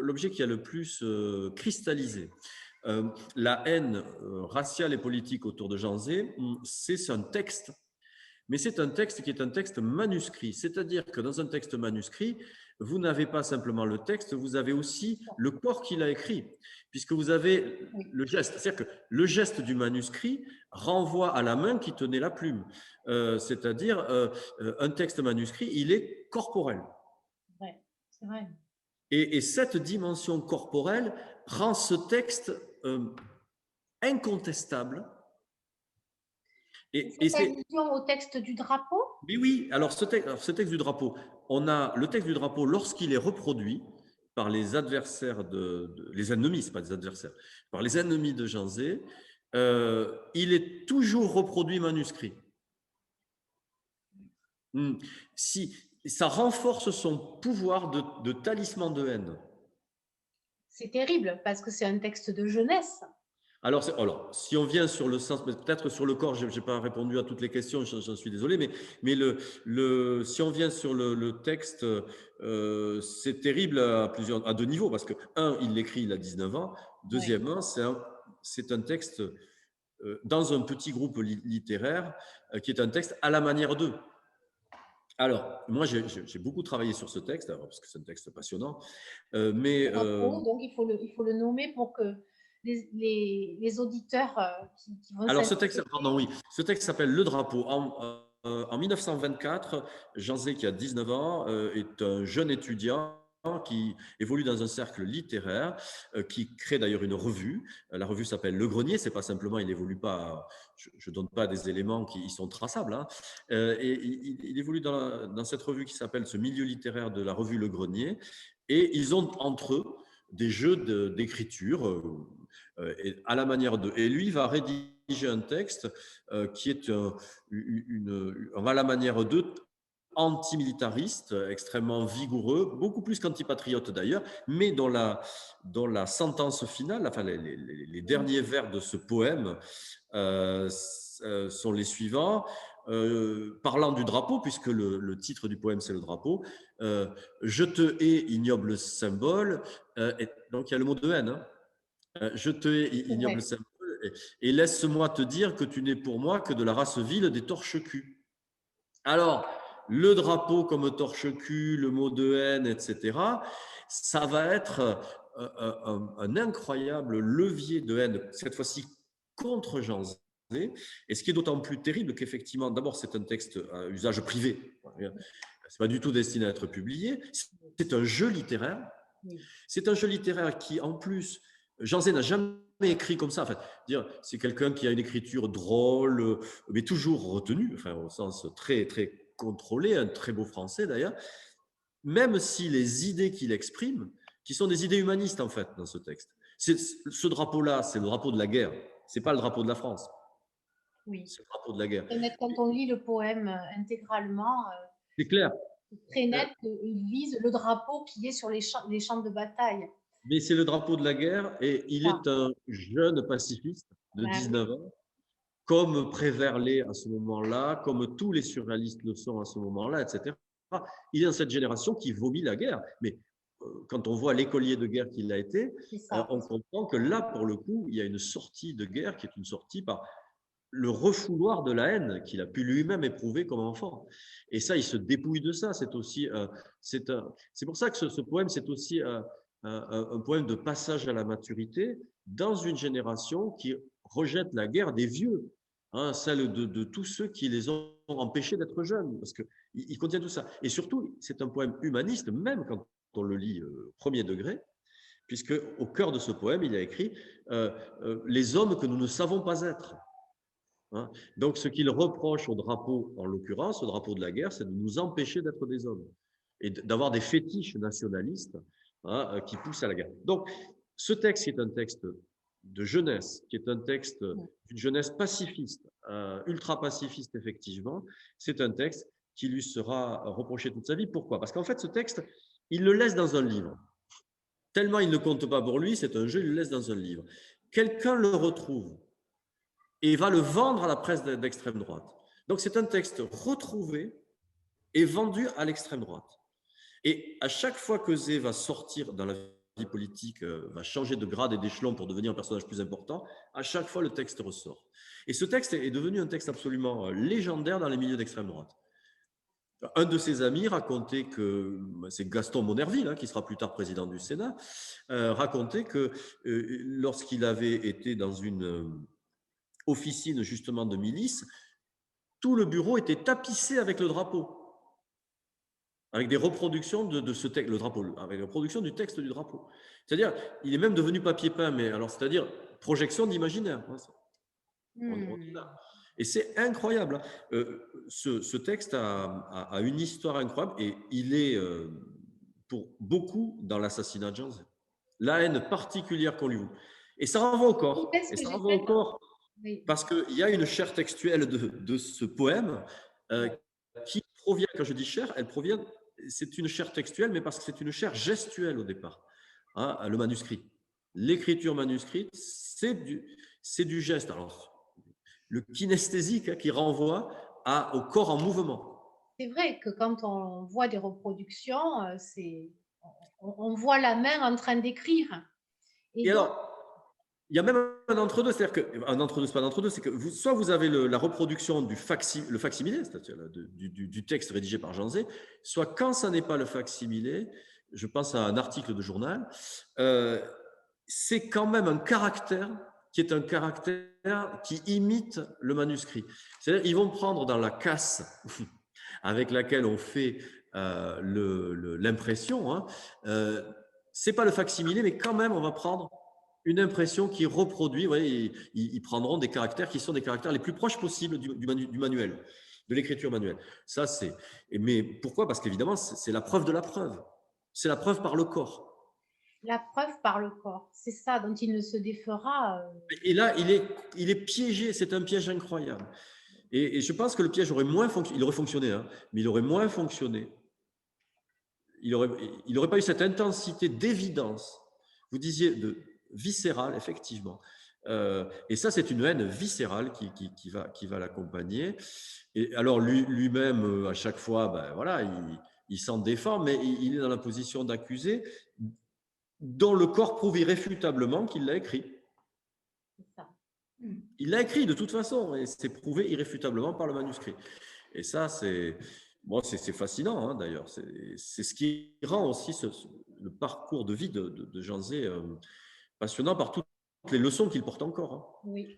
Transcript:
l'objet qui a le plus cristallisé la haine raciale et politique autour de Jean Zay, c'est un texte. Mais c'est un texte qui est un texte manuscrit. C'est-à-dire que dans un texte manuscrit, vous n'avez pas simplement le texte, vous avez aussi le corps qu'il a écrit, puisque vous avez le geste. C'est-à-dire que le geste du manuscrit renvoie à la main qui tenait la plume. C'est-à-dire, un texte manuscrit, il est corporel. Ouais, c'est vrai. Et cette dimension corporelle rend ce texte incontestable. C'est allusion au texte du drapeau? Mais oui, alors ce texte du drapeau, on a le texte du drapeau lorsqu'il est reproduit par les adversaires les ennemis, c'est pas des adversaires, par les ennemis de Jean Zay, il est toujours reproduit manuscrit. Si ça renforce son pouvoir de talisman de haine. C'est terrible parce que c'est un texte de jeunesse. Alors, si on vient sur le sens, peut-être sur le corps, je n'ai pas répondu à toutes les questions, j'en suis désolé, mais si on vient sur le texte, c'est terrible à deux niveaux, parce que, un, il l'écrit, il a 19 ans, deuxièmement, c'est un texte dans un petit groupe littéraire qui est un texte à la manière d'eux. Alors, moi, j'ai beaucoup travaillé sur ce texte, parce que c'est un texte passionnant, mais… donc, il faut le nommer pour que les auditeurs qui vont… Alors, ce texte s'appelle Le Drapeau. En 1924, Jean Zay, qui a 19 ans, est un jeune étudiant qui évolue dans un cercle littéraire, qui crée d'ailleurs une revue. La revue s'appelle Le Grenier. C'est pas simplement, il évolue pas. Je donne pas des éléments qui sont traçables. Hein. Et il évolue dans cette revue qui s'appelle ce milieu littéraire de la revue Le Grenier. Et ils ont entre eux des jeux d'écriture à la manière de. Et lui va rédiger un texte qui est à la manière d'eux, antimilitariste, extrêmement vigoureux, beaucoup plus qu'antipatriote d'ailleurs, mais dont la sentence finale, enfin les derniers vers de ce poème sont les suivants. Parlant du drapeau, puisque le titre du poème c'est le drapeau, je te hais, ignoble symbole, et donc il y a le mot de haine, hein. Je te hais, ignoble symbole, et laisse-moi te dire que tu n'es pour moi que de la race vile des torches-culs. Alors, le drapeau comme torche-cul, le mot de haine, etc., ça va être un incroyable levier de haine, cette fois-ci contre Jean Zay. Et ce qui est d'autant plus terrible qu'effectivement, d'abord, c'est un texte à usage privé. C'est pas du tout destiné à être publié. C'est un jeu littéraire. C'est un jeu littéraire qui, en plus, Jean Zay n'a jamais écrit comme ça. En fait, c'est quelqu'un qui a une écriture drôle, mais toujours retenue, enfin, au sens très, très contrôlé, un très beau français d'ailleurs, même si les idées qu'il exprime, qui sont des idées humanistes en fait dans ce texte. Ce drapeau-là, c'est le drapeau de la guerre, c'est pas le drapeau de la France. Oui. C'est le drapeau de la guerre. Quand on lit le poème intégralement, c'est clair. C'est très net qu'il vise le drapeau qui est sur les champs de bataille. Mais c'est le drapeau de la guerre et il est un jeune pacifiste de 19 ans, comme Prévert l'est à ce moment-là, comme tous les surréalistes le sont à ce moment-là, etc. Il est dans cette génération qui vomit la guerre. Mais quand on voit l'écolier de guerre qu'il a été, on comprend que là, pour le coup, il y a une sortie de guerre qui est une sortie par le refouloir de la haine qu'il a pu lui-même éprouver comme enfant. Et ça, il se dépouille de ça. C'est pour ça que ce poème, c'est aussi un poème de passage à la maturité dans une génération qui rejette la guerre des vieux, hein, celle de tous ceux qui les ont empêchés d'être jeunes, parce qu'il contient tout ça. Et surtout, c'est un poème humaniste, même quand on le lit premier degré, puisque au cœur de ce poème, il a écrit les hommes que nous ne savons pas être. Hein. Donc, ce qu'il reproche au drapeau, en l'occurrence, au drapeau de la guerre, c'est de nous empêcher d'être des hommes et d'avoir des fétiches nationalistes, hein, qui poussent à la guerre. Donc, ce texte qui est un texte de jeunesse, qui est un texte d'une jeunesse pacifiste, ultra pacifiste effectivement, c'est un texte qui lui sera reproché toute sa vie. Pourquoi? Parce qu'en fait, ce texte, il le laisse dans un livre. Tellement il ne compte pas pour lui, c'est un jeu, il le laisse dans un livre. Quelqu'un le retrouve et va le vendre à la presse d'extrême droite. Donc, c'est un texte retrouvé et vendu à l'extrême droite. Et à chaque fois que Zay va sortir dans la vie politique va changer de grade et d'échelon pour devenir un personnage plus important, à chaque fois, le texte ressort. Et ce texte est devenu un texte absolument légendaire dans les milieux d'extrême droite. Un de ses amis racontait que, c'est Gaston Monnerville, qui sera plus tard président du Sénat, racontait que lorsqu'il avait été dans une officine justement de milice, tout le bureau était tapissé avec le drapeau, avec des reproductions de ce texte, le drapeau, avec la reproduction du texte du drapeau. C'est-à-dire, il est même devenu papier peint, mais alors, c'est-à-dire projection d'imaginaire. On est là. Et c'est incroyable. Ce texte a une histoire incroyable et il est pour beaucoup dans l'assassinat de Jean Zay. La haine particulière qu'on lui voue. Et ça renvoie au corps. Et ça renvoie au corps parce qu'il y a une chair textuelle de ce poème qui provient, quand je dis chair, elle provient, c'est une chair textuelle, mais parce que c'est une chair gestuelle au départ, le manuscrit. L'écriture manuscrite, c'est du geste. Alors, le kinesthésique qui renvoie au corps en mouvement. C'est vrai que quand on voit des reproductions, on voit la main en train d'écrire. Et alors, il y a même un entre-deux, c'est-à-dire que un entre-deux, c'est pas un entre-deux, c'est que soit vous avez la reproduction le facsimilé, c'est-à-dire du texte rédigé par Jean Zay, soit quand ça n'est pas le facsimilé, je pense à un article de journal, c'est quand même un caractère qui est un caractère qui imite le manuscrit. C'est-à-dire ils vont prendre dans la casse avec laquelle on fait l'impression, c'est pas le facsimilé, mais quand même on va prendre une impression qui reproduit, vous voyez, ils prendront des caractères qui sont des caractères les plus proches possibles du manuel, de l'écriture manuelle. Ça, mais pourquoi? Parce qu'évidemment, c'est la preuve de la preuve. C'est la preuve par le corps. La preuve par le corps, c'est ça dont il ne se défera. Et là, il est piégé, c'est un piège incroyable. Et je pense que le piège aurait moins fonctionné, il aurait fonctionné, mais il aurait moins fonctionné. Il aurait pas eu cette intensité d'évidence. Vous disiez viscérale, effectivement. Et ça, c'est une haine viscérale qui va l'accompagner. Et alors, lui-même, à chaque fois, ben, voilà, il s'en défend, mais il est dans la position d'accusé dont le corps prouve irréfutablement qu'il l'a écrit. C'est ça. Il l'a écrit de toute façon, et c'est prouvé irréfutablement par le manuscrit. Et ça, c'est fascinant, d'ailleurs. C'est ce qui rend aussi le parcours de vie de Jean Zay passionnant par toutes les leçons qu'il porte encore. Oui.